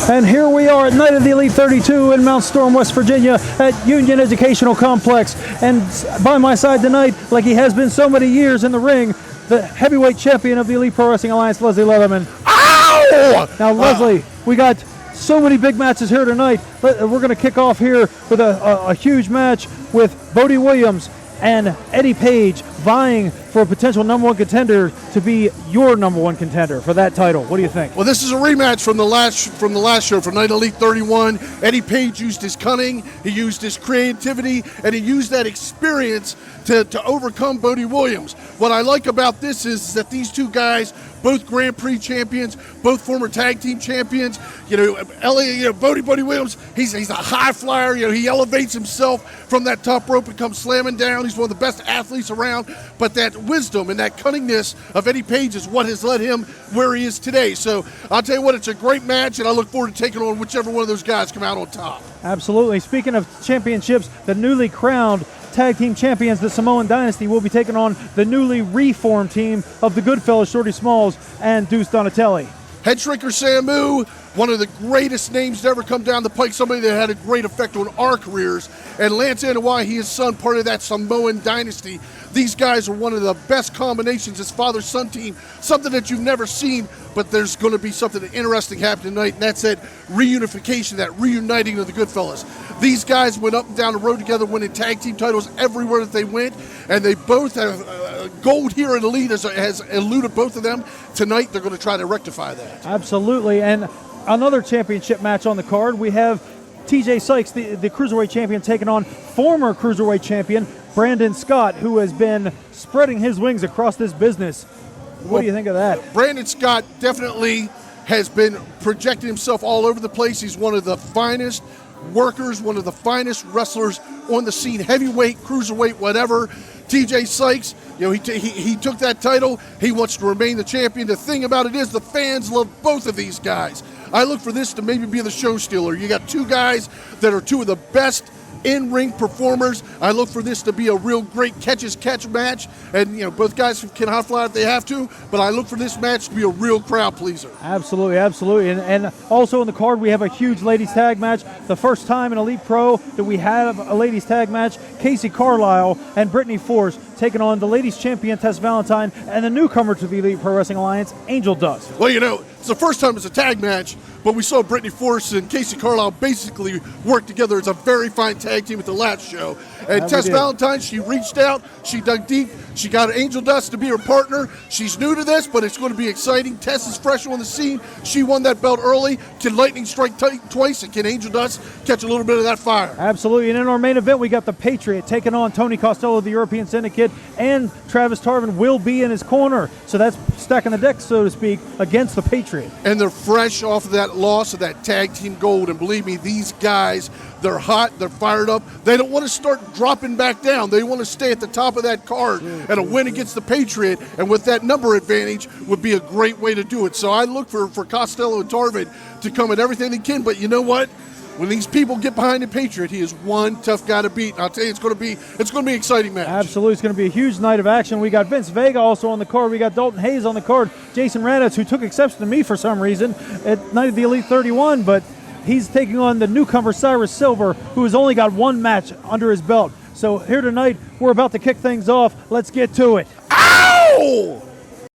And here we are at Night of the Elite 32 in Mount Storm, West Virginia at Union Educational Complex. And by my side tonight, like he has been so many years in the ring, the heavyweight champion of the Elite Pro Wrestling Alliance, Leslie Leatherman. Ow! Now, Leslie, we got so many big matches here tonight. We're going to kick off here with a huge match with Bodie Williams and Eddie Page vying for a potential number one contender to be your number one contender for that title. What do you think? Well, this is a rematch from the last show, from Night Elite 31. Eddie Page used his cunning, he used his creativity, and he used that experience to overcome Bodie Williams. What I like about this is that these two guys, both Grand Prix champions, both former tag team champions. Bodie Williams, he's a high flyer. He elevates himself from that top rope and comes slamming down. He's one of the best athletes around. But that wisdom and that cunningness of Eddie Page is what has led him where he is today. So I'll tell you what, it's a great match, and I look forward to taking on whichever one of those guys come out on top. Absolutely. Speaking of championships, the newly crowned tag team champions, the Samoan Dynasty, will be taking on the newly reformed team of the Goodfellas, Shorty Smalls and Deuce Donatelli. Head Shrinker Samu, one of the greatest names to ever come down the pike, somebody that had a great effect on our careers. And Lance Anawai, his son, part of that Samoan Dynasty. These guys are one of the best combinations, this father-son team, something that you've never seen, but there's going to be something interesting happening tonight, and that's that reunification, that reuniting of the Goodfellas. These guys went up and down the road together, winning tag team titles everywhere that they went, and they both have gold here in Elite has eluded both of them. Tonight, they're going to try to rectify that. Absolutely, and another championship match on the card. We have TJ Sykes, the Cruiserweight champion, taking on former Cruiserweight champion Brandon Scott, who has been spreading his wings across this business. What do you think of that? Brandon Scott definitely has been projecting himself all over the place. He's one of the finest workers, one of the finest wrestlers on the scene, heavyweight, cruiserweight, whatever. TJ Sykes, he took that title. He wants to remain the champion. The thing about it is the fans love both of these guys. I look for this to maybe be the show stealer. You got two guys that are two of the best in-ring performers. I look for this to be a real great catch match, and both guys can high fly if they have to, but I look for this match to be a real crowd pleaser. Absolutely. And also on the card we have a huge ladies tag match, the first time in Elite Pro that we have a ladies tag match. Casey Carlisle and Brittany Force taking on the ladies champion Tess Valentine and the newcomer to the Elite Pro Wrestling Alliance, Angel Dust. Well, it's the first time it's a tag match, but we saw Brittany Force and Casey Carlisle basically work together as a very fine tag team at the last show. And Tess Valentine, she reached out, she dug deep, she got Angel Dust to be her partner. She's new to this, but it's going to be exciting. Tess is fresh on the scene. She won that belt early. Can lightning strike twice, and can Angel Dust catch a little bit of that fire? Absolutely. And in our main event, we got the Patriot taking on Tony Costello of the European Syndicate, and Travis Tarvin will be in his corner. So that's stacking the deck, so to speak, against the Patriot. And they're fresh off of that loss of that tag team gold. And believe me, these guys, they're hot, they're fired up. They don't want to start dropping back down. They want to stay at the top of that card, and a win against the Patriot, and with that number advantage, would be a great way to do it. So I look for Costello and Tarvin to come at everything they can, but you know what? When these people get behind the Patriot, he is one tough guy to beat. And I'll tell you, it's going to be an exciting match. Absolutely, it's going to be a huge night of action. We got Vince Vega also on the card. We got Dalton Hayes on the card. Jason Raditz, who took exception to me for some reason at Night of the Elite 31, but he's taking on the newcomer Cyrus Silver, who has only got one match under his belt. So here tonight, we're about to kick things off. Let's get to it. Ow!